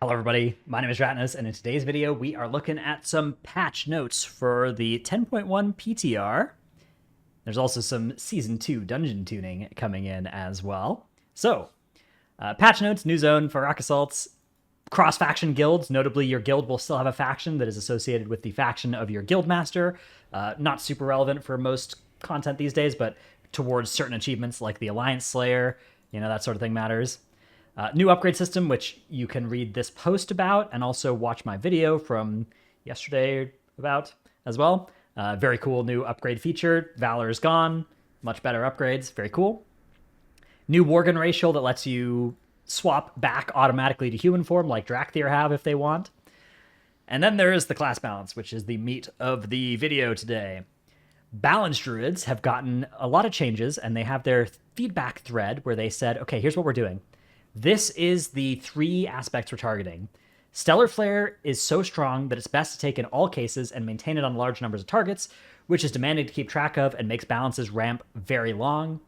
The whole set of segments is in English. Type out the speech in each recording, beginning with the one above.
Hello everybody, my name is Ratnus, and in today's video we are looking at some patch notes for the 10.1 PTR. There's also some Season 2 dungeon tuning coming in as well. So, patch notes, new zone for Rock Assaults, cross-faction guilds. Notably, your guild will still have a faction that is associated with the faction of your guildmaster. Not super relevant for most content these days, but towards certain achievements like the Alliance Slayer, that sort of thing matters. New upgrade system, which you can read this post about and also watch my video from yesterday about as well. Very cool new upgrade feature. Valor is gone. Much better upgrades. Very cool. New Worgen racial that lets you swap back automatically to human form like Drakthir have if they want. And then there is the class balance, which is the meat of the video today. Balance Druids have gotten a lot of changes, and they have their feedback thread where they said, okay, here's what we're doing. This is the three aspects we're targeting. Stellar Flare is so strong that it's best to take in all cases and maintain it on large numbers of targets, which is demanding to keep track of and makes balances ramp very long.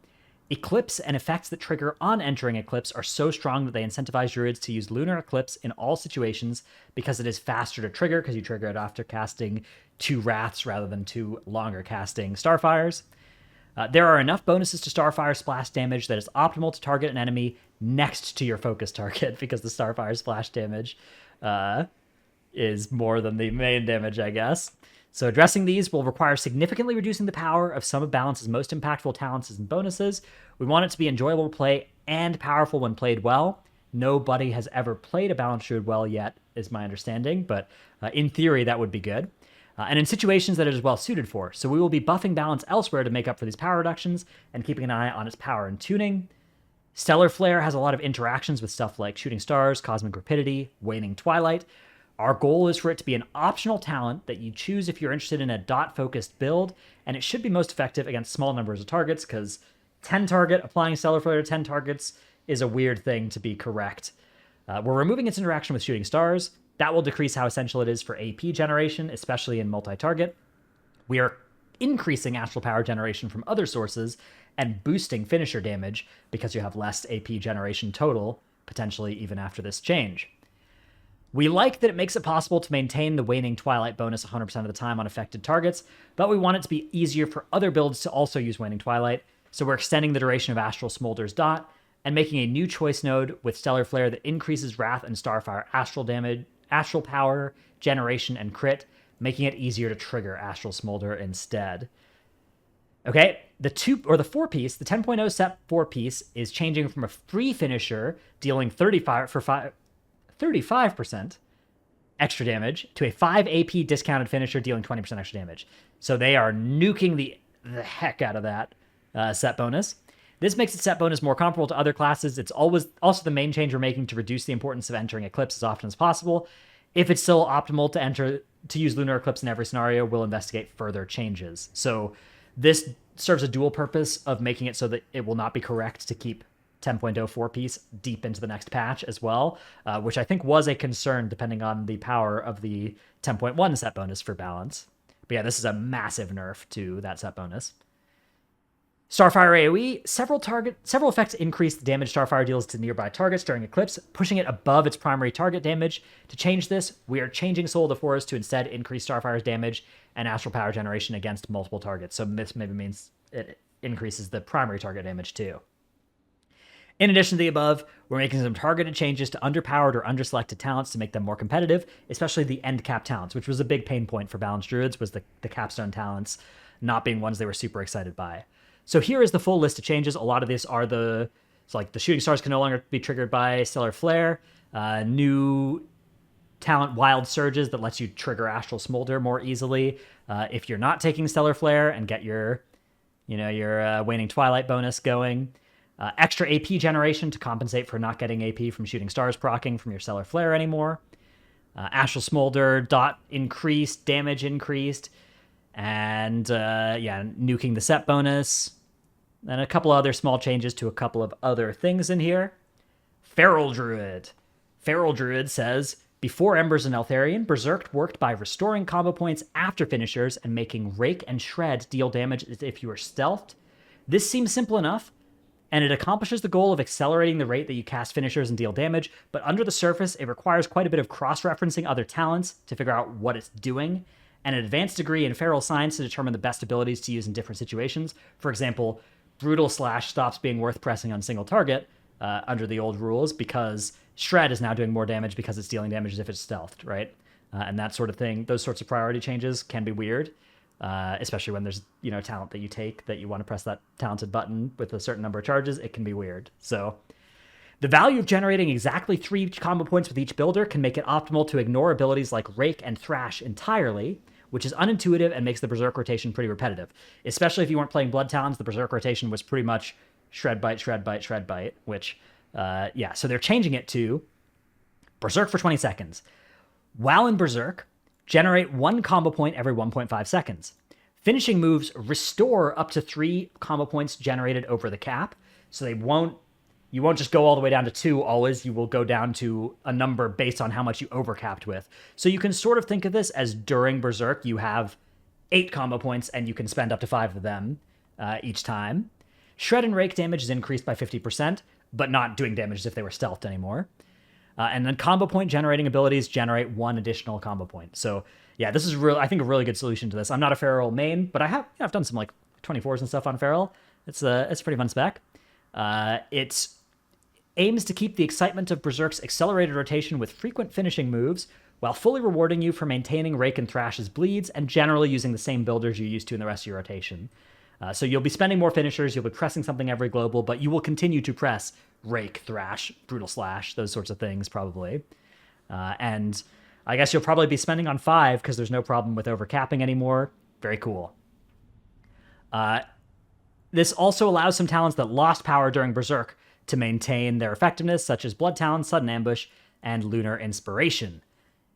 Eclipse and effects that trigger on entering Eclipse are so strong that they incentivize Druids to use Lunar Eclipse in all situations because it is faster to trigger because you trigger it after casting 2 Wraths rather than 2 longer casting Starfires. There are enough bonuses to Starfire splash damage that it's optimal to target an enemy next to your focus target because the Starfire splash damage is more than the main damage, I guess. So addressing these will require significantly reducing the power of some of Balance's most impactful talents and bonuses. We want it to be enjoyable to play and powerful when played well. Nobody has ever played a Balance Druid well yet, is my understanding, but in theory that would be good. And in situations that it is well suited for. So we will be buffing Balance elsewhere to make up for these power reductions and keeping an eye on its power and tuning. Stellar Flare has a lot of interactions with stuff like Shooting Stars, Cosmic Rapidity, Waning Twilight. Our goal is for it to be an optional talent that you choose if you're interested in a dot-focused build, and it should be most effective against small numbers of targets, because 10 target, applying Stellar Flare to 10 targets is a weird thing to be correct. We're removing its interaction with Shooting Stars. That will decrease how essential it is for AP generation, especially in multi-target. We are increasing Astral Power generation from other sources and boosting finisher damage because you have less AP generation total, potentially even after this change. We like that it makes it possible to maintain the Waning Twilight bonus 100% of the time on affected targets, but we want it to be easier for other builds to also use Waning Twilight, so we're extending the duration of Astral Smolder's dot and making a new choice node with Stellar Flare that increases Wrath and Starfire astral damage, Astral Power, generation, and crit, making it easier to trigger Astral Smolder instead. Okay, the 4-piece, the 10.0 set 4-piece is changing from a free finisher dealing 35% extra damage to a 5 AP discounted finisher dealing 20% extra damage. So they are nuking the heck out of that set bonus. This makes its set bonus more comparable to other classes. It's always also the main change we're making to reduce the importance of entering Eclipse as often as possible. If it's still optimal to use Lunar Eclipse in every scenario, we'll investigate further changes. So this serves a dual purpose of making it so that it will not be correct to keep 10.0 4-piece deep into the next patch as well, which I think was a concern depending on the power of the 10.1 set bonus for balance. But yeah, this is a massive nerf to that set bonus. Starfire AoE, several effects increase the damage Starfire deals to nearby targets during Eclipse, pushing it above its primary target damage. To change this, we are changing Soul of the Forest to instead increase Starfire's damage and Astral Power generation against multiple targets. So this maybe means it increases the primary target damage too. In addition to the above, we're making some targeted changes to underpowered or underselected talents to make them more competitive, especially the end cap talents, which was a big pain point for Balanced Druids, was the capstone talents not being ones they were super excited by. So here is the full list of changes. A lot of these are the Shooting Stars can no longer be triggered by Stellar Flare, new talent Wild Surges that lets you trigger Astral Smolder more easily if you're not taking Stellar Flare and get your Waning Twilight bonus going. Extra AP generation to compensate for not getting AP from Shooting Stars proccing from your Stellar Flare anymore. Astral Smolder, dot increased, damage increased, and nuking the set bonus. And a couple other small changes to a couple of other things in here. Feral Druid. Feral Druid says, before Embers and Eltharion, Berserk worked by restoring combo points after finishers and making Rake and Shred deal damage as if you were stealthed. This seems simple enough, and it accomplishes the goal of accelerating the rate that you cast finishers and deal damage, but under the surface, it requires quite a bit of cross-referencing other talents to figure out what it's doing, and an advanced degree in feral science to determine the best abilities to use in different situations. For example, Brutal Slash stops being worth pressing on single target under the old rules because Shred is now doing more damage because it's dealing damage as if it's stealthed, right? And that sort of thing. Those sorts of priority changes can be weird. Especially when there's talent that you take that you want to press that talented button with a certain number of charges, it can be weird. So the value of generating exactly 3 combo points with each builder can make it optimal to ignore abilities like Rake and Thrash entirely, which is unintuitive and makes the Berserk rotation pretty repetitive. Especially if you weren't playing Blood Talons, the Berserk rotation was pretty much Shred Bite, Shred Bite, Shred Bite, which, so they're changing it to Berserk for 20 seconds. While in Berserk, generate 1 combo point every 1.5 seconds. Finishing moves restore up to 3 combo points generated over the cap, so you won't just go all the way down to 2 always, you will go down to a number based on how much you overcapped with. So you can sort of think of this as during Berserk, you have 8 combo points and you can spend up to 5 of them each time. Shred and Rake damage is increased by 50%, but not doing damage as if they were stealthed anymore. And then combo point generating abilities generate 1 additional combo point. So yeah, this is I think a really good solution to this. I'm not a Feral main, but I've done some like 24s and stuff on Feral. It's a pretty fun spec. It aims to keep the excitement of Berserk's accelerated rotation with frequent finishing moves, while fully rewarding you for maintaining Rake and Thrash's bleeds and generally using the same builders you used to in the rest of your rotation. So you'll be spending more finishers, you'll be pressing something every global, but you will continue to press Rake, Thrash, Brutal Slash, those sorts of things probably. And I guess you'll probably be spending on 5 because there's no problem with overcapping anymore. Very cool. This also allows some talents that lost power during Berserk to maintain their effectiveness, such as Blood Talon, Sudden Ambush, and Lunar Inspiration.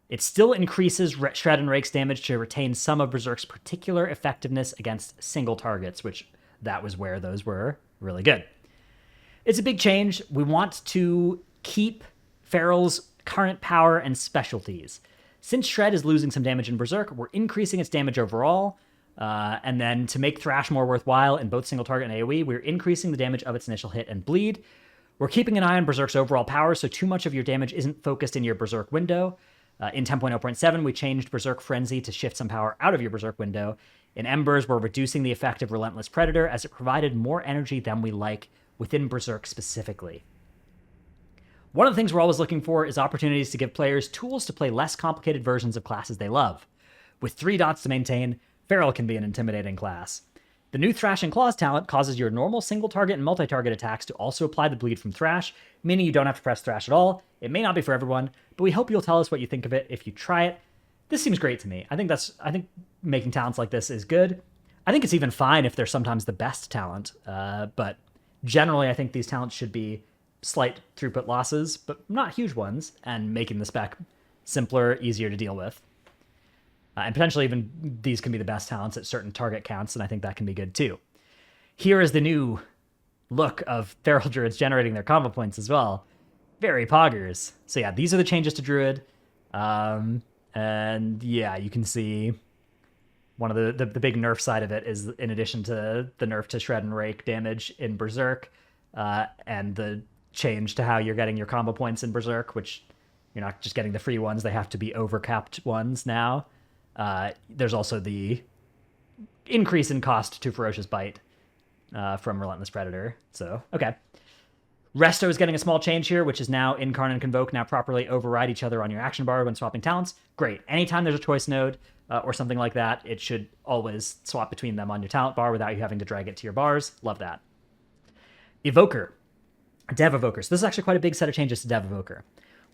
It still increases Shred and Rake's damage to retain some of Berserk's particular effectiveness against single targets, which that was where those were really good. It's a big change. We want to keep Feral's current power and specialties. Since Shred is losing some damage in Berserk, we're increasing its damage overall, and then to make Thrash more worthwhile in both single target and AoE, we're increasing the damage of its initial hit and bleed. We're keeping an eye on Berserk's overall power, so too much of your damage isn't focused in your Berserk window. In 10.0.7, we changed Berserk Frenzy to shift some power out of your Berserk window. In Embers, we're reducing the effect of Relentless Predator as it provided more energy than we like within Berserk specifically. One of the things we're always looking for is opportunities to give players tools to play less complicated versions of classes they love. With 3 dots to maintain, Feral can be an intimidating class. The new Thrash and Claws talent causes your normal single-target and multi-target attacks to also apply the bleed from Thrash, meaning you don't have to press Thrash at all. It may not be for everyone, but we hope you'll tell us what you think of it if you try it. This seems great to me. I think making talents like this is good. I think it's even fine if they're sometimes the best talent, but generally I think these talents should be slight throughput losses, but not huge ones, and making the spec simpler, easier to deal with. And potentially even these can be the best talents at certain target counts, and I think that can be good too. Here is the new look of Feral Druids generating their combo points as well. Very poggers. So yeah, these are the changes to Druid. And yeah, you can see one of the big nerf side of it is, in addition to the nerf to Shred and Rake damage in Berserk, and the change to how you're getting your combo points in Berserk, which you're not just getting the free ones, they have to be overcapped ones now. There's also the increase in cost to Ferocious Bite from Relentless Predator. So, okay. Resto is getting a small change here, which is now Incarn and Convoke now properly override each other on your action bar when swapping talents. Great. Anytime there's a choice node or something like that, it should always swap between them on your talent bar without you having to drag it to your bars. Love that. Evoker. Dev Evoker. So this is actually quite a big set of changes to Dev Evoker.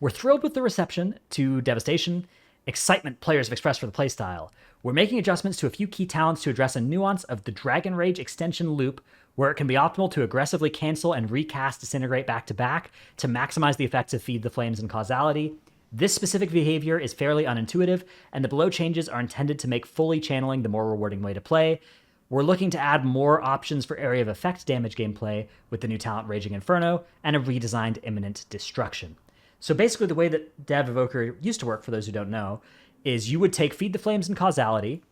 We're thrilled with the reception to Devastation, excitement players have expressed for the playstyle. We're making adjustments to a few key talents to address a nuance of the Dragon Rage extension loop where it can be optimal to aggressively cancel and recast Disintegrate back to back to maximize the effects of Feed the Flames and Causality. This specific behavior is fairly unintuitive, and the below changes are intended to make fully channeling the more rewarding way to play. We're looking to add more options for area of effect damage gameplay with the new talent Raging Inferno and a redesigned Imminent Destruction. So basically the way that Dev Evoker used to work, for those who don't know, is you would take Feed the Flames and Causality,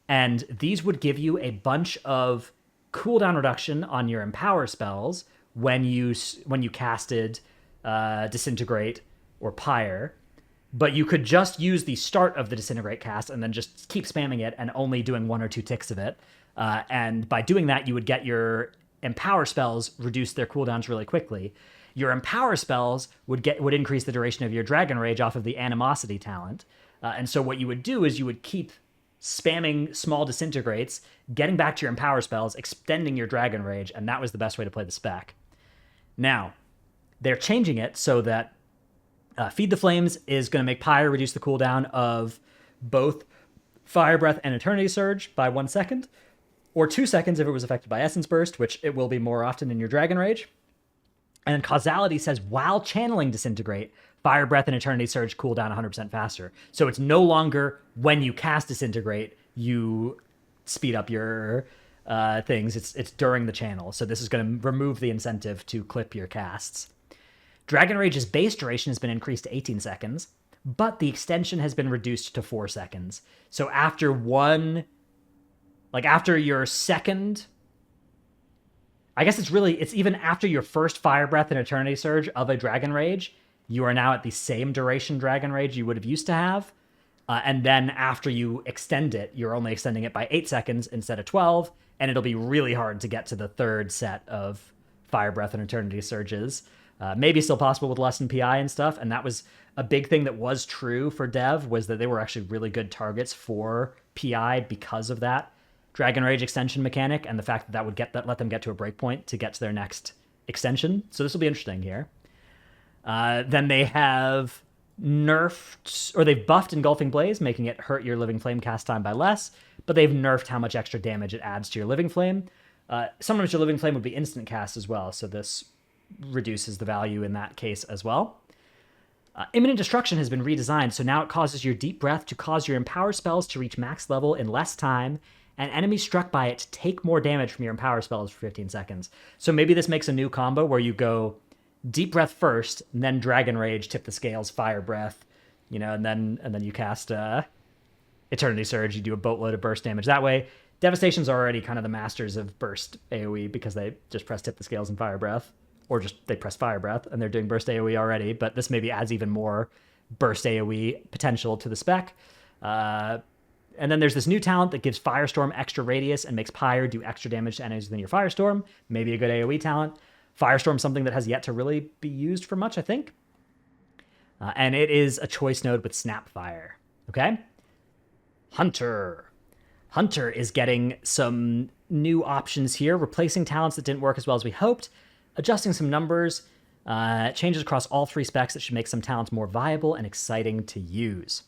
and these would give you a bunch of cooldown reduction on your Empower spells, when you casted Disintegrate or Pyre, but you could just use the start of the Disintegrate cast and then just keep spamming it and only doing 1 or 2 ticks of it. And by doing that, you would get your Empower spells reduce their cooldowns really quickly. Your Empower spells would increase the duration of your Dragon Rage off of the Animosity talent. And so what you would do is you would keep spamming small Disintegrates, getting back to your Empower spells, extending your Dragon Rage, and that was the best way to play the spec. Now, they're changing it so that Feed the Flames is going to make Pyre reduce the cooldown of both Fire Breath and Eternity Surge by 1 second, or 2 seconds if it was affected by Essence Burst, which it will be more often in your Dragon Rage. And then Causality says, while channeling Disintegrate, Fire Breath and Eternity Surge cool down 100% faster. So it's no longer when you cast Disintegrate, you speed up your things. It's during the channel. So this is going to remove the incentive to clip your casts. Dragon Rage's base duration has been increased to 18 seconds, but the extension has been reduced to 4 seconds. So after your second, I guess it's even after your first Fire Breath and Eternity Surge of a Dragon Rage, you are now at the same duration Dragon Rage you would have used to have. And then after you extend it, you're only extending it by 8 seconds instead of 12, and it'll be really hard to get to the third set of Fire Breath and Eternity Surges. Maybe still possible with less than PI and stuff, and that was a big thing that was true for Dev, was that they were actually really good targets for PI because of that Dragon Rage extension mechanic and the fact that would let them get to a breakpoint to get to their next extension. So this will be interesting here. Then they have nerfed, or they've buffed Engulfing Blaze, making it hurt your Living Flame cast time by less, but they've nerfed how much extra damage it adds to your Living Flame. Sometimes your Living Flame would be instant cast as well, so this reduces the value in that case as well. Imminent Destruction has been redesigned, so now it causes your Deep Breath to cause your Empower spells to reach max level in less time, and enemies struck by it to take more damage from your Empower spells for 15 seconds. So maybe this makes a new combo where you go Deep Breath first, and then Dragon Rage, tip the scales, Fire Breath, and then you cast Eternity Surge, you do a boatload of burst damage that way. Devastation's already kind of the masters of burst AoE because they just press tip the scales and Fire Breath. Or just they press Fire Breath and they're doing burst AoE already, but this maybe adds even more burst AoE potential to the spec. And then there's this new talent that gives Firestorm extra radius and makes Pyre do extra damage to enemies within your Firestorm. Maybe a good AoE talent. Firestorm, something that has yet to really be used for much, I think. And it is a choice node with Snapfire. Okay? Hunter. Hunter is getting some new options here, replacing talents that didn't work as well as we hoped, adjusting some numbers, changes across all 3 specs that should make some talents more viable and exciting to use.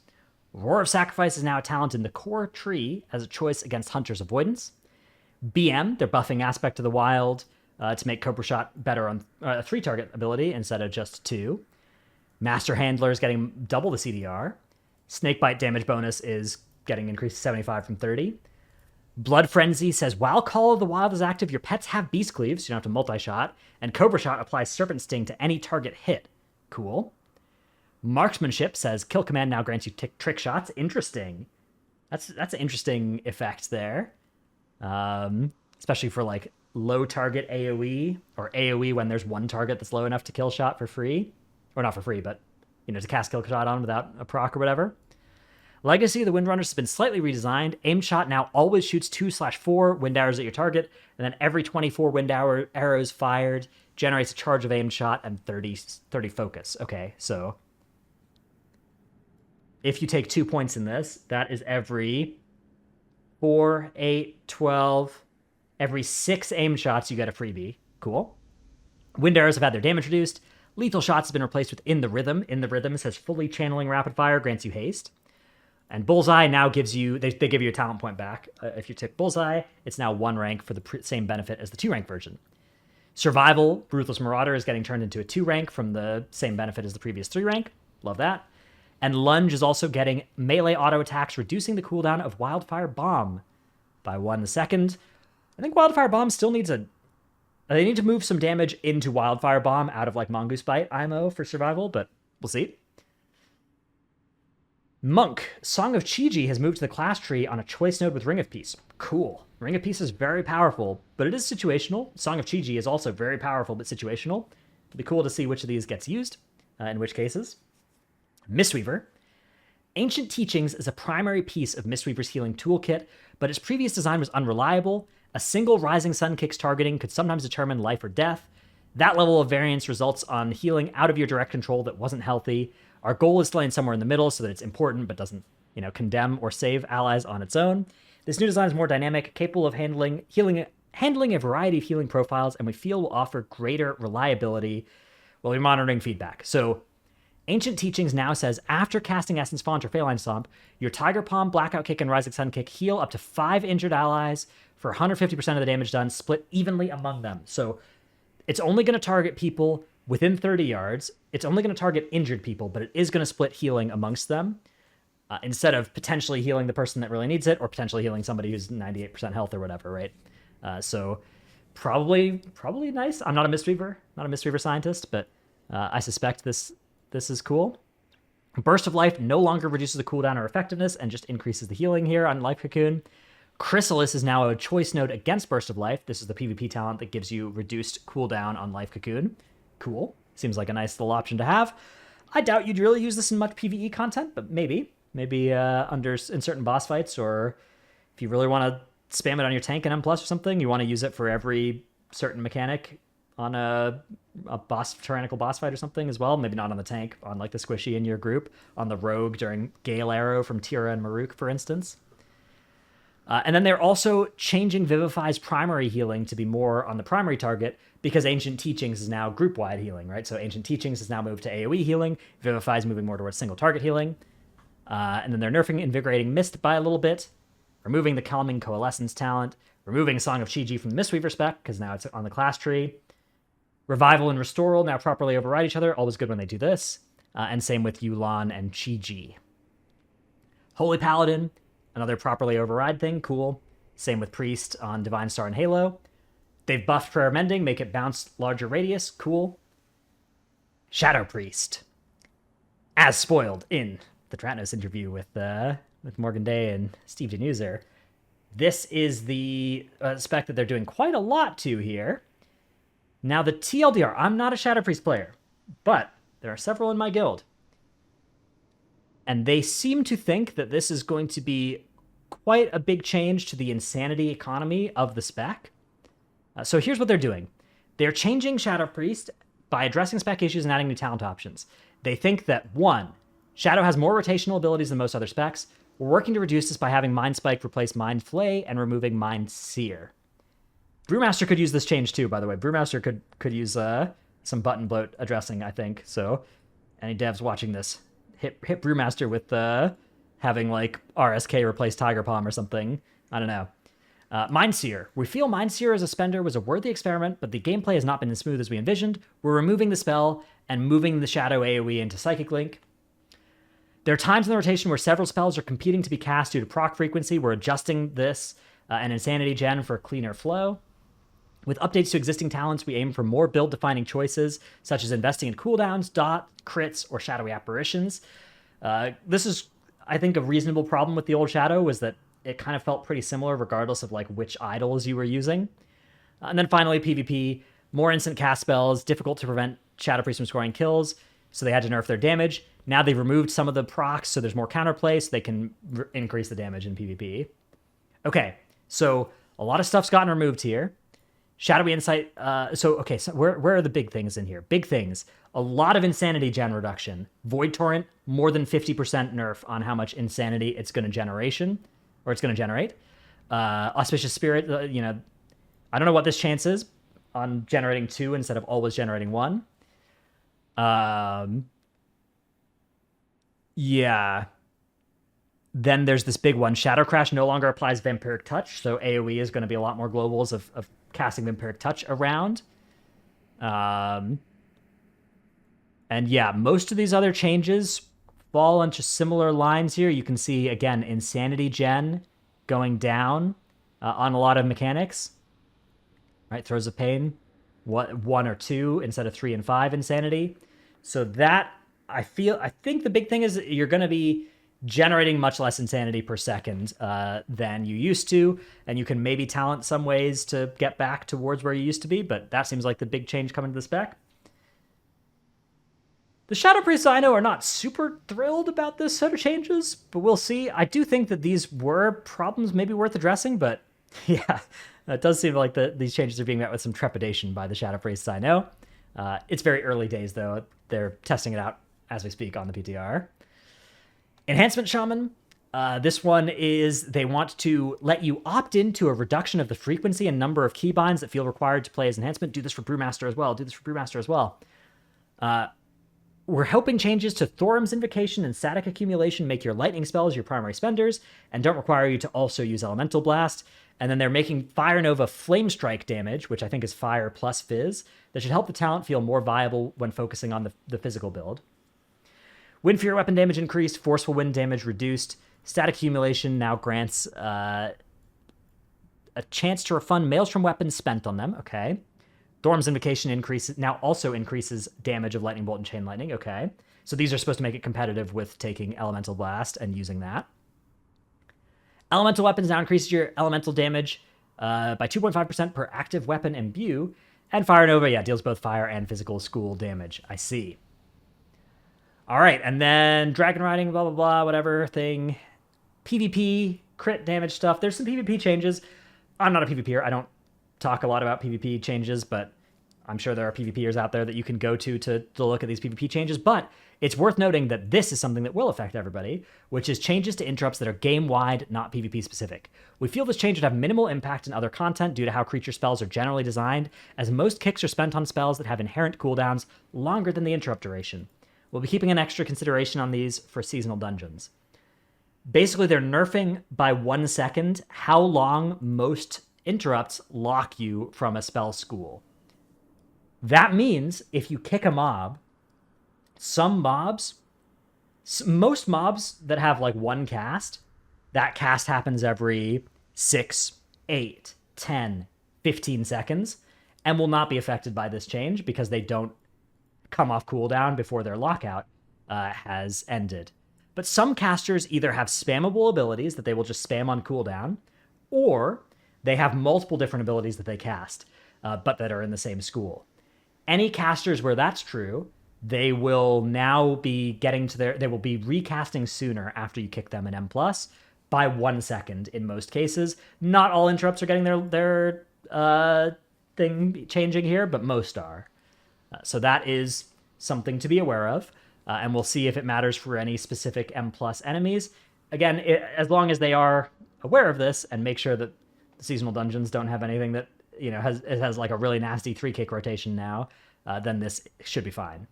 Roar of Sacrifice is now a talent in the core tree as a choice against Hunter's Avoidance. BM, they're buffing Aspect of the Wild to make Cobra Shot better on a 3-target ability instead of just 2. Master Handler is getting double the CDR. Snakebite damage bonus is getting increased to 75 from 30. Blood Frenzy says, while Call of the Wild is active, your pets have Beast Cleave, so you don't have to multi-shot, and Cobra Shot applies Serpent Sting to any target hit. Cool. Marksmanship says, Kill Command now grants you trick shots. Interesting. That's an interesting effect there. Especially for, like, low target AoE, or AoE when there's one target that's low enough to kill shot for free. Or not for free, but, to cast kill shot on without a proc or whatever. Legacy of the Windrunners has been slightly redesigned. Aim shot now always shoots 2/4 wind arrows at your target, and then every 24 wind arrows fired generates a charge of aim shot and 30 focus. Okay, so if you take 2 points in this, that is every 4, 8, 12, every 6 aim shots you get a freebie. Cool. Wind arrows have had their damage reduced. Lethal shots has been replaced with In the Rhythm. In the Rhythm says fully channeling rapid fire grants you haste. And Bullseye now gives you, they give you a talent point back. If you tick Bullseye, it's now 1 rank for the same benefit as the 2-rank version. Survival, Ruthless Marauder is getting turned into a 2 rank from the same benefit as the previous 3 rank. Love that. And Lunge is also getting melee auto attacks, reducing the cooldown of Wildfire Bomb by 1 second. I think Wildfire Bomb still needs they need to move some damage into Wildfire Bomb out of like Mongoose Bite IMO for survival, but we'll see. Monk, Song of Chi-Ji has moved to the class tree on a choice node with Ring of Peace. Cool. Ring of Peace is very powerful, but it is situational. Song of Chi-Ji is also very powerful, but situational. It'll be cool to see which of these gets used, in which cases. Mistweaver. Ancient Teachings is a primary piece of Mistweaver's healing toolkit, but its previous design was unreliable. A single Rising Sun kick's targeting could sometimes determine life or death. That level of variance results on healing out of your direct control that wasn't healthy. Our goal is to land somewhere in the middle so that it's important but doesn't, condemn or save allies on its own. This new design is more dynamic, capable of handling a variety of healing profiles, and we feel will offer greater reliability while we're monitoring feedback. So Ancient Teachings now says, after casting Essence Font or Feline Stomp, your Tiger Palm, Blackout Kick, and Rising Sun Kick heal up to 5 injured allies for 150% of the damage done, split evenly among them. So it's only going to target people within 30 yards. It's only going to target injured people, but it is going to split healing amongst them instead of potentially healing the person that really needs it or potentially healing somebody who's 98% health or whatever, right? So probably nice. I'm not a Mistweaver scientist, but I suspect this is cool. Burst of Life no longer reduces the cooldown or effectiveness and just increases the healing here on Life Cocoon. Chrysalis is now a choice node against Burst of Life. This is the PvP talent that gives you reduced cooldown on Life Cocoon. Cool. Seems like a nice little option to have. I doubt you'd really use this in much PvE content, but maybe in certain boss fights, or if you really want to spam it on your tank and M+ or something, you want to use it for every certain mechanic on a tyrannical boss fight or something as well. Maybe not on the tank, on like the squishy in your group, on the rogue during Gale Arrow from Tira and Maruk, for instance. And then they're also changing Vivify's primary healing to be more on the primary target because Ancient Teachings is now group-wide healing, right? So Ancient Teachings has now moved to AoE healing. Vivify is moving more towards single target healing. And then they're nerfing Invigorating Mist by a little bit, removing the Calming Coalescence talent, removing Song of Chi-Ji from the Mistweaver spec because now it's on the class tree. Revival and Restoral now properly override each other. Always good when they do this. And same with Yulan and Chi-Ji. Holy Paladin, another properly override thing. Cool. Same with Priest on Divine Star and Halo. They've buffed Prayer Mending, make it bounce larger radius. Cool. Shadow Priest. As spoiled in the Dratnos interview with Morgan Day and Steve Denuser. This is the spec that they're doing quite a lot to here. Now, the TLDR, I'm not a Shadow Priest player, but there are several in my guild. And they seem to think that this is going to be quite a big change to the insanity economy of the spec. So here's what they're doing. They're changing Shadow Priest by addressing spec issues and adding new talent options. They think that, 1, Shadow has more rotational abilities than most other specs. We're working to reduce this by having Mind Spike replace Mind Flay and removing Mind Sear. Brewmaster could use this change too, by the way. Brewmaster could use some button bloat addressing, I think. So any devs watching this, hit Brewmaster with having like RSK replace Tiger Palm or something. I don't know. Mind Sear. We feel Mind Sear as a spender was a worthy experiment, but the gameplay has not been as smooth as we envisioned. We're removing the spell and moving the Shadow AoE into Psychic Link. There are times in the rotation where several spells are competing to be cast due to proc frequency. We're adjusting this and Insanity Gen for cleaner flow. With updates to existing talents, we aim for more build-defining choices, such as investing in cooldowns, dot, crits, or shadowy apparitions. This is, I think, a reasonable problem with the old Shadow, was that it kind of felt pretty similar regardless of like which idols you were using. And then finally, PvP, more instant cast spells, difficult to prevent Shadow Priest from scoring kills, so they had to nerf their damage. Now they've removed some of the procs, so there's more counterplay, so they can increase the damage in PvP. Okay, so a lot of stuff's gotten removed here. Shadowy Insight, so where are the big things in here? Big things. A lot of Insanity Gen reduction. Void Torrent, more than 50% nerf on how much Insanity it's going to generate. Auspicious Spirit, I don't know what this chance is on generating 2 instead of always generating 1. Yeah. Then there's this big one. Shadow Crash no longer applies Vampiric Touch, so AoE is going to be a lot more globals of casting Vampiric Touch around. And yeah, most of these other changes fall into similar lines here. You can see, again, Insanity Gen going down on a lot of mechanics. Right, Throws of Pain, 1 or 2 instead of 3 and 5 Insanity. So that, I think the big thing is that you're going to be generating much less insanity per second than you used to, and you can maybe talent some ways to get back towards where you used to be, but that seems like the big change coming to the spec. The Shadow Priests I know are not super thrilled about this set of changes, but we'll see. I do think that these were problems maybe worth addressing, but yeah, it does seem like these changes are being met with some trepidation by the Shadow Priests I know. It's very early days, though. They're testing it out as we speak on the PTR. Enhancement Shaman. This one is they want to let you opt into a reduction of the frequency and number of keybinds that feel required to play as enhancement. Do this for Brewmaster as well. Do this for Brewmaster as well. We're hoping changes to Thorum's Invocation and Static Accumulation make your lightning spells your primary spenders and don't require you to also use Elemental Blast. And then they're making Fire Nova Flame Strike damage, which I think is fire plus fizz. That should help the talent feel more viable when focusing on the physical build. Wind Fury weapon damage increased, Forceful Wind damage reduced. Static Accumulation now grants a chance to refund Maelstrom weapons spent on them. Okay. Thorum's Invocation now also increases damage of Lightning Bolt and Chain Lightning. Okay. So these are supposed to make it competitive with taking Elemental Blast and using that. Elemental Weapons now increases your elemental damage by 2.5% per active weapon imbue. And Fire Nova, yeah, deals both fire and physical school damage. I see. All right, and then Dragon Riding, blah, blah, blah, whatever thing. PvP, crit damage stuff. There's some PvP changes. I'm not a PvPer. I don't talk a lot about PvP changes, but I'm sure there are PvPers out there that you can go to look at these PvP changes. But it's worth noting that this is something that will affect everybody, which is changes to interrupts that are game-wide, not PvP specific. We feel this change would have minimal impact in other content due to how creature spells are generally designed, as most kicks are spent on spells that have inherent cooldowns longer than the interrupt duration. We'll be keeping an extra consideration on these for seasonal dungeons. Basically, they're nerfing by 1 second how long most interrupts lock you from a spell school. That means if you kick a mob, most mobs that have like one cast, that cast happens every 6, 8, 10, 15 seconds, and will not be affected by this change because they don't come off cooldown before their lockout has ended. But some casters either have spammable abilities that they will just spam on cooldown, or they have multiple different abilities that they cast, but that are in the same school. Any casters where that's true, they will now be they will be recasting sooner after you kick them an M+, by 1 second in most cases. Not all interrupts are getting their thing changing here, but most are. So that is something to be aware of, and we'll see if it matters for any specific M+ enemies. Again, as long as they are aware of this and make sure that the seasonal dungeons don't have anything that has like a really nasty 3-kick rotation now, then this should be fine.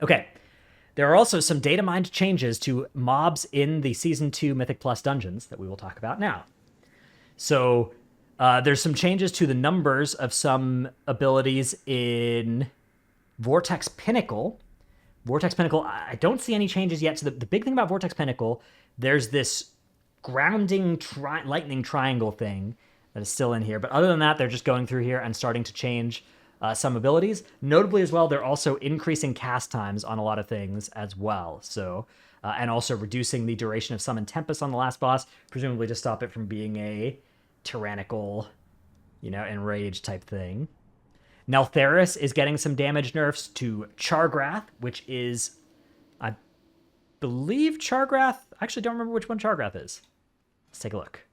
Okay, there are also some data mined changes to mobs in the Season 2 Mythic Plus dungeons that we will talk about now. So there's some changes to the numbers of some abilities in Vortex Pinnacle. Vortex Pinnacle, I don't see any changes yet. So the big thing about Vortex Pinnacle, there's this grounding lightning triangle thing that is still in here. But other than that, they're just going through here and starting to change some abilities. Notably as well, they're also increasing cast times on a lot of things as well. So, and also reducing the duration of Summon Tempest on the last boss, presumably to stop it from being a tyrannical, enraged type thing. Neltharis is getting some damage nerfs to Chargrath, which is, I believe Chargrath. I actually don't remember which one Chargrath is. Let's take a look.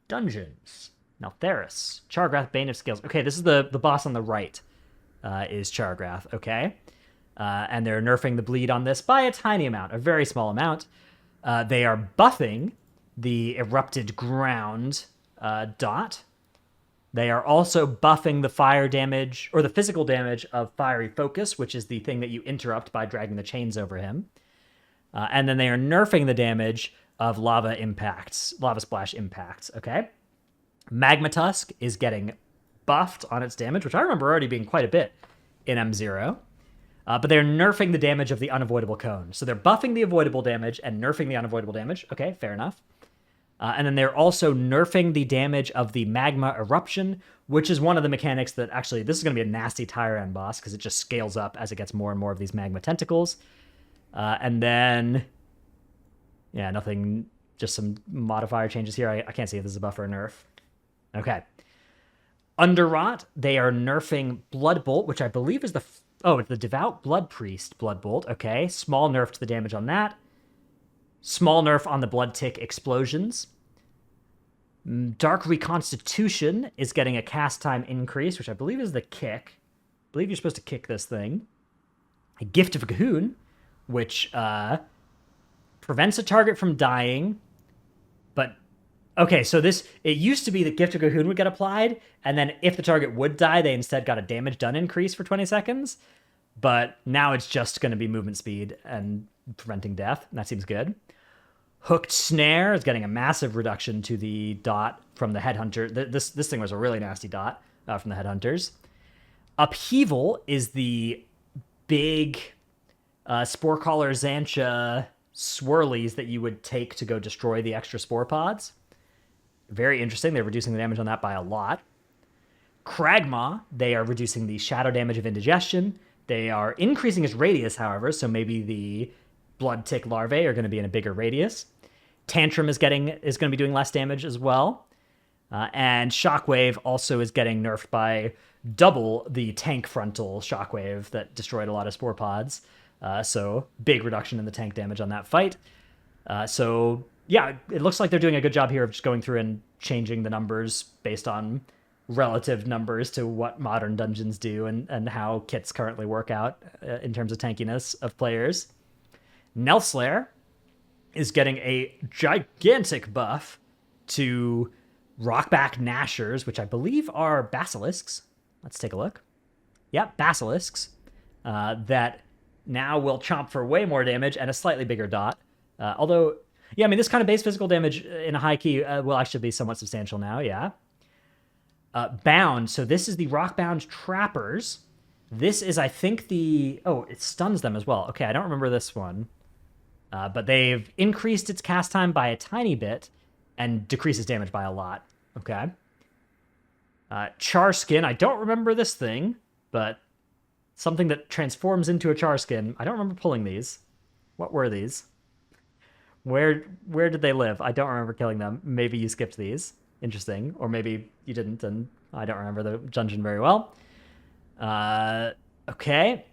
Dungeons. Neltharis. Chargrath, Bane of Scales. Okay, this is the boss on the right, is Chargrath, okay? And they're nerfing the bleed on this by a tiny amount, a very small amount. They are buffing the Erupted Ground dot. They are also buffing the fire damage, or the physical damage of Fiery Focus, which is the thing that you interrupt by dragging the chains over him. And then they are nerfing the damage of Lava Splash impacts, okay? Magma Tusk is getting buffed on its damage, which I remember already being quite a bit in M0. But they're nerfing the damage of the Unavoidable Cone. So they're buffing the avoidable damage and nerfing the unavoidable damage. Okay, fair enough. And then they're also nerfing the damage of the Magma Eruption, which is one of the mechanics that actually, this is going to be a nasty tire end boss because it just scales up as it gets more and more of these magma tentacles. And then Yeah, nothing, just some modifier changes here. I can't see if this is a buff or a nerf. Okay. Underrot, they are nerfing Blood Bolt, which I believe is it's the Devout Blood Priest Blood Bolt. Okay, small nerf to the damage on that. Small nerf on the Blood Tick explosions. Dark Reconstitution is getting a cast time increase, which I believe is the kick. I believe you're supposed to kick this thing. A Gift of Cahoon, which prevents a target from dying. But, okay, so it used to be that Gift of Cahoon would get applied, and then if the target would die, they instead got a damage done increase for 20 seconds. But now it's just going to be movement speed and preventing death, and that seems good. Hooked Snare is getting a massive reduction to the dot from the Headhunter. This thing was a really nasty dot from the Headhunters. Upheaval is the big Spore Caller Xantia swirlies that you would take to go destroy the extra spore pods. Very interesting. They're reducing the damage on that by a lot. Kragmaw, they are reducing the shadow damage of indigestion. They are increasing its radius, however, so maybe the Blood Tick larvae are going to be in a bigger radius. Tantrum is going to be doing less damage as well. And Shockwave also is getting nerfed by double the tank frontal Shockwave that destroyed a lot of spore pods. So big reduction in the tank damage on that fight. So yeah, it looks like they're doing a good job here of just going through and changing the numbers based on relative numbers to what modern dungeons do and how kits currently work out in terms of tankiness of players. Nelslayer is getting a gigantic buff to Rockback Gnashers, which I believe are basilisks. Let's take a look. Yep, basilisks. That now will chomp for way more damage and a slightly bigger dot. Although, yeah, I mean, this kind of base physical damage in a high key will actually be somewhat substantial now, yeah. Bound. So this is the Rockbound Trappers. This is, I think, it stuns them as well. Okay, I don't remember this one. But they've increased its cast time by a tiny bit and decreases damage by a lot. Okay. Char Skin. I don't remember this thing, but something that transforms into a Char Skin. I don't remember pulling these. What were these? Where did they live? I don't remember killing them. Maybe you skipped these. Interesting. Or maybe you didn't, and I don't remember the dungeon very well. Okay.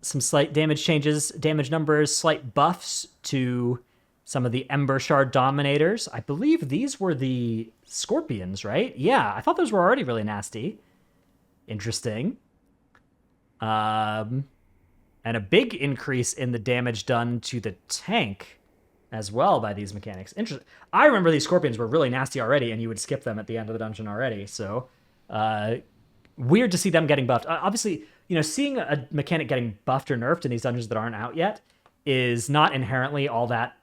Some slight damage changes, damage numbers, slight buffs to some of the Ember Shard Dominators. I believe these were the Scorpions, right? Yeah, I thought those were already really nasty. Interesting. And a big increase in the damage done to the tank as well by these mechanics. Interesting. I remember these Scorpions were really nasty already, and you would skip them at the end of the dungeon already, so weird to see them getting buffed. Obviously, seeing a mechanic getting buffed or nerfed in these dungeons that aren't out yet is not inherently all that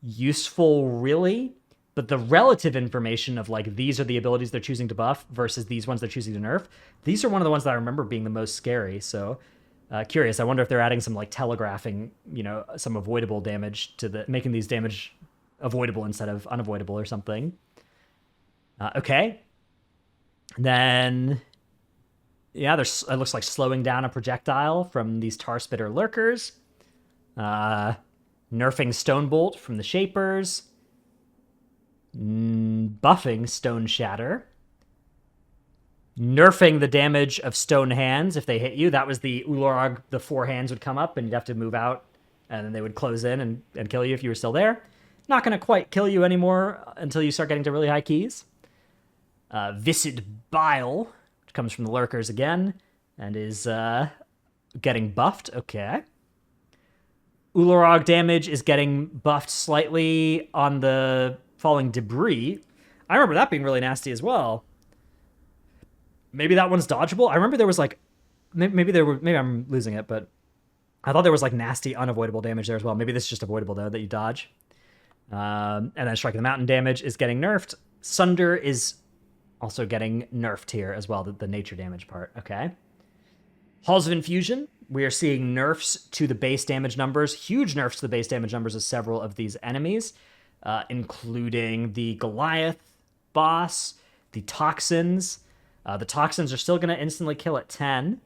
useful, really. But the relative information of, like, these are the abilities they're choosing to buff versus these ones they're choosing to nerf, these are one of the ones that I remember being the most scary. So, curious. I wonder if they're adding some, like, telegraphing, some avoidable damage to making these damage avoidable instead of unavoidable or something. Okay. Then, yeah, it looks like slowing down a projectile from these Tar Spitter Lurkers. Nerfing Stonebolt from the Shapers. Buffing Stone Shatter. Nerfing the damage of Stone Hands if they hit you. That was the Ulorog, the 4 hands would come up and you'd have to move out and then they would close in and kill you if you were still there. Not going to quite kill you anymore until you start getting to really high keys. Viscid Bile, which comes from the Lurkers again, and is getting buffed. Okay. Ulorog damage is getting buffed slightly on the falling debris. I remember that being really nasty as well. Maybe that one's dodgeable. I remember there was like, maybe I'm losing it, but I thought there was like nasty unavoidable damage there as well. Maybe this is just avoidable though, that you dodge. And then Striking the Mountain damage is getting nerfed. Sunder is also getting nerfed here as well, the nature damage part. Okay. Halls of Infusion. We are seeing nerfs to the base damage numbers, huge nerfs to the base damage numbers of several of these enemies, including the Goliath boss, the Toxins. The Toxins are still going to instantly kill at 10,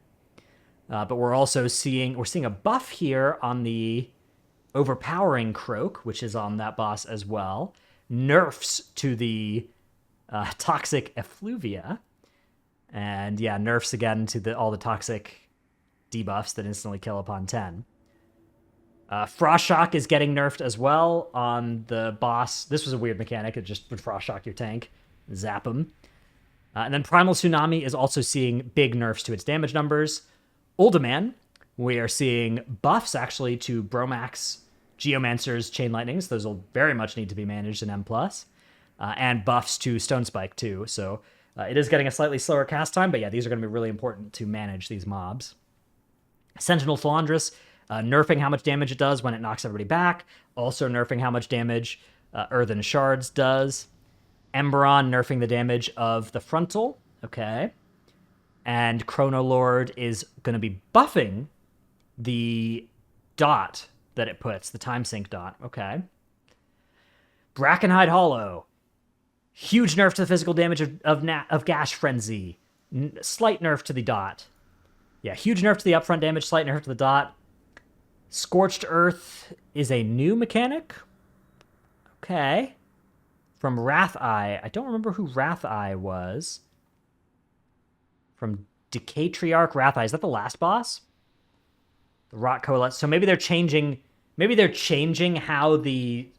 but we're also seeing a buff here on the overpowering Croak, which is on that boss as well. Nerfs to the toxic Effluvia. And yeah, nerfs again to all the toxic debuffs that instantly kill upon 10. Frost Shock is getting nerfed as well on the boss. This was a weird mechanic. It just would Frost Shock your tank, zap him. And then Primal Tsunami is also seeing big nerfs to its damage numbers. Uldaman, we are seeing buffs actually to Bromax, Geomancer's, Chain Lightnings. Those will very much need to be managed in M+. And buffs to Stone Spike too. So it is getting a slightly slower cast time, but yeah, these are going to be really important to manage these mobs. Sentinel Philandris, nerfing how much damage it does when it knocks everybody back. Also nerfing how much damage Earthen Shards does. Emberon nerfing the damage of the frontal. Okay. And Chronolord is going to be buffing the dot that it puts, the time sync dot. Okay. Brackenhide Hollow. Huge nerf to the physical damage of Gash Frenzy. Slight nerf to the dot. Yeah, huge nerf to the upfront damage, slight nerf to the dot. Scorched Earth is a new mechanic. Okay. From Wrath Eye. I don't remember who Wrath Eye was. From Decatriarch Wrath Eye. Is that the last boss? The Rot Coalesce. So maybe they're changing how the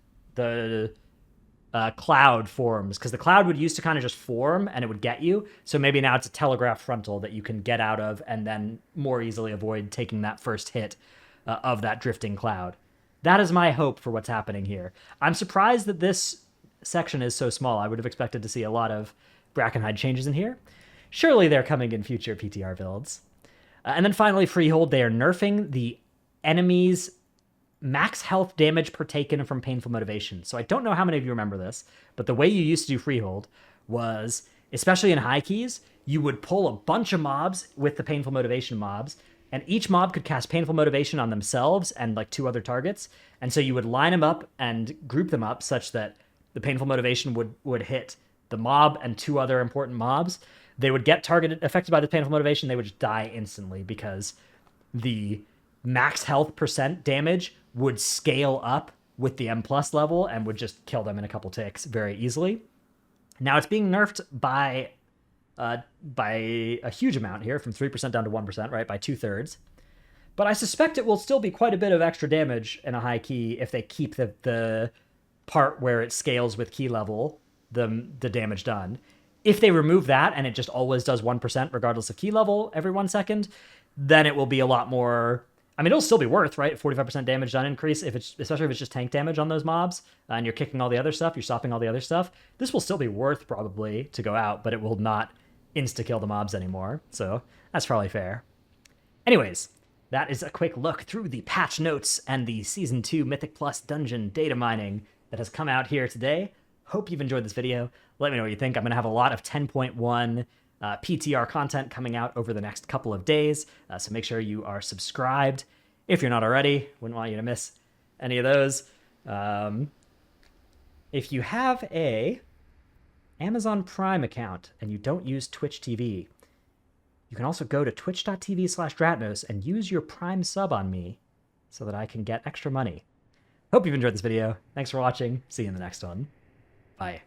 cloud forms, because the cloud would used to kind of just form and it would get you. So maybe now it's a telegraph frontal that you can get out of and then more easily avoid taking that first hit of that drifting cloud. That is my hope for what's happening here. I'm surprised that this section is so small. I would have expected to see a lot of Brackenhide changes in here. Surely they're coming in future PTR builds. And then finally, Freehold, they are nerfing the enemy's max health damage per taken from Painful Motivation. So I don't know how many of you remember this, but the way you used to do Freehold was, especially in high keys, you would pull a bunch of mobs with the Painful Motivation mobs, and each mob could cast Painful Motivation on themselves and like 2 other targets. And so you would line them up and group them up such that the Painful Motivation would hit the mob and 2 other important mobs. They would get affected by the Painful Motivation. They would just die instantly because the max health % damage would scale up with the M+ level and would just kill them in a couple ticks very easily. Now it's being nerfed by a huge amount here, from 3% down to 1%, right? By 2/3. But I suspect it will still be quite a bit of extra damage in a high key if they keep the part where it scales with key level, the damage done. If they remove that and it just always does 1% regardless of key level every 1 second, then it will be a lot more. I mean, it'll still be worth, right? 45% damage done increase, especially if it's just tank damage on those mobs, and you're kicking all the other stuff, you're stopping all the other stuff. This will still be worth probably to go out, but it will not insta-kill the mobs anymore. So that's probably fair. Anyways, that is a quick look through the patch notes and the Season 2 Mythic Plus dungeon data mining that has come out here today. Hope you've enjoyed this video. Let me know what you think. I'm going to have a lot of 10.1 PTR content coming out over the next couple of days, so make sure you are subscribed if you're not already. Wouldn't want you to miss any of those. If you have a Amazon Prime account and you don't use Twitch TV, you can also go to twitch.tv/Dratnos and use your Prime sub on me so that I can get extra money. Hope you've enjoyed this video. Thanks for watching. See you in the next one. Bye.